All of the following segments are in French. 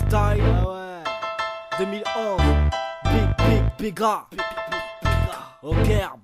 style. Ah ouais. 2011. Big gars. Au Kerb.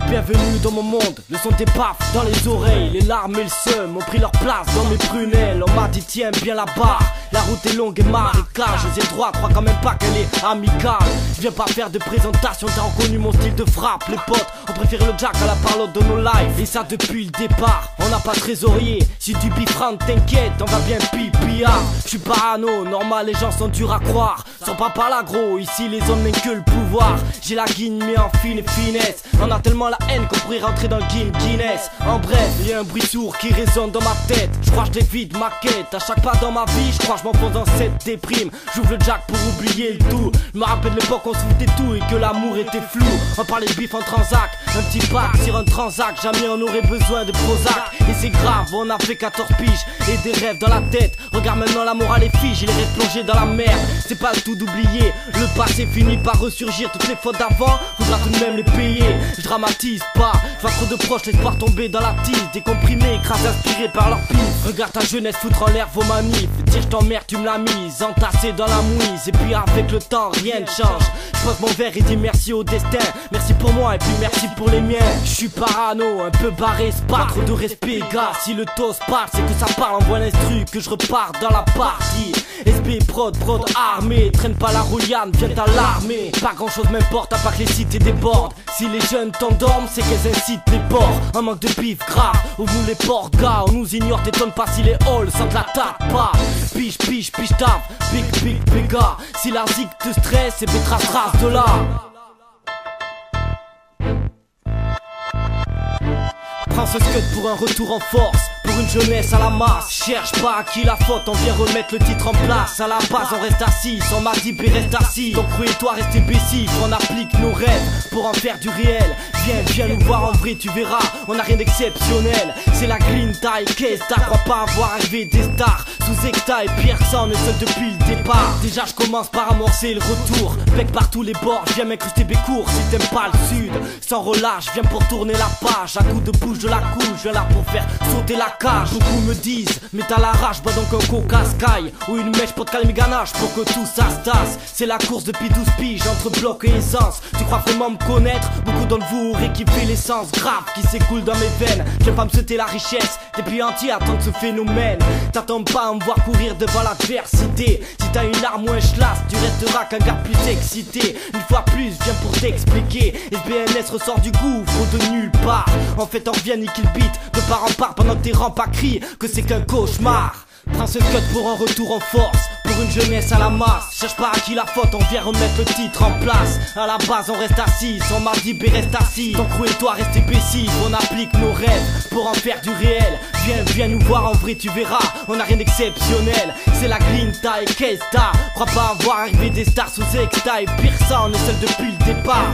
Bienvenue dans mon monde, le son des baffes dans les oreilles. Les larmes et le seum ont pris leur place dans mes prunelles. On m'a dit tiens bien la barre, la route est longue et marécage. J'ai droit, crois quand même pas qu'elle est amicale. Je viens pas faire de présentation, t'as reconnu mon style de frappe. Les potes ont préféré le jack à la parlotte de nos lives. Et ça depuis le départ, on n'a pas de trésorier. Si tu bifrantes t'inquiète, on va bien pipia. Je suis parano, normal les gens sont durs à croire. Sont pas par là gros, ici les hommes n'aiment que le pouvoir. J'ai la guigne mais en fine et finesse. On a tellement la haine qu'on pourrait rentrer dans le Guinness. En bref, il y a un bruit sourd qui résonne dans ma tête. Je crois que je dévide ma quête. À chaque pas dans ma vie, je crois que je m'enfonce dans cette déprime. J'ouvre le jack pour oublier le tout. Je me rappelle l'époque où on se foutait tout et que l'amour était flou. On parlait de bif en transac, un petit pack sur un transac. Jamais on aurait besoin de Prozac. Et c'est grave, on a fait 14 piges et des rêves dans la tête. Regarde maintenant la morale est fige, il est plongé dans la merde. C'est pas le tout d'oublier, le passé finit par ressurgir. Toutes les fautes d'avant, faudra tout de même les payer. Je dramatise pas, je vois trop de proches l'espoir tomber dans la tise. Décomprimé, écrasé, inspiré par leur pif. Regarde ta jeunesse foutre en l'air vos manifs. Dire je t'emmerde, tu me l'as mise, entassé dans la mouise. Et puis avec le temps, rien ne change. Je pose mon verre et dis merci au destin. Merci pour moi et puis merci pour les miens. Je suis parano, un peu barré, c'est pas trop de respect gars. Si le toast parle, c'est que ça parle, envoie l'instru que je repars dans la partie. SB prod armé, traîne pas la rouliane, viens à l'armée. Pas grand chose m'importe à part que les cités débordent. Si les jeunes t'endorment, c'est qu'elles incitent les porcs. Un manque de bif grave, ouvre-nous les portes gars. On nous ignore, t'étonne pas si les halls sentent la tape pas. Piche tape, big gars. Si la zik te stresse, c'est trace de là. Prends ce scud pour un retour en force, pour une jeunesse à la masse. Cherche pas à qui la faute, on vient remettre le titre en place. À la base on reste assis, sans Madib et reste assis. Donc et toi reste imbécile, on applique nos rêves pour en faire du réel. Viens nous voir en vrai, tu verras, on a rien d'exceptionnel. C'est la clean taille, qu'est-ce t'as, crois pas avoir arrivé des stars. Sous Exta et Pierre, ça on est seul depuis le départ. Déjà je commence par amorcer le retour, bec par tous les bords, je viens m'incruster bécourt. Si t'aimes pas le sud, sans relâche, viens pour tourner la page. À coup de bouche de la couche, je viens là pour faire sauter la cage. Beaucoup me disent, mais t'as la rage, bois donc un coca sky ou une mèche pour te calmer ganache pour que tout ça se tasse. C'est la course depuis 12 piges entre bloc et essence. Tu crois vraiment me connaître? Beaucoup d'entre vous auraient kiffé l'essence grave qui s'écoule dans mes veines. Viens pas me souhaiter la richesse, t'es plus entier, attends ce phénomène. T'attends pas à me voir courir devant l'adversité. Si t'as une arme ou un schlass, tu resteras qu'un gars plus excité. Une fois plus, viens pour t'expliquer. SBNS ressort du gouffre de nulle part. En fait on revient niquer le beat de part en part pendant que tes rampes à cri que c'est qu'un cauchemar. Prends ce cut pour un retour en force, pour une jeunesse à la masse. Cherche pas à qui la faute, on vient remettre le titre en place. À la base on reste assis, sans Madib et reste assis. Ton crew et toi reste imbécile, on applique nos rêves pour en faire du réel. Viens nous voir en vrai, tu verras, on a rien d'exceptionnel. C'est la clean taille, qu'est-ce t'as, crois pas avoir arrivé des stars sous Exta et pire ça, on est seul depuis le départ.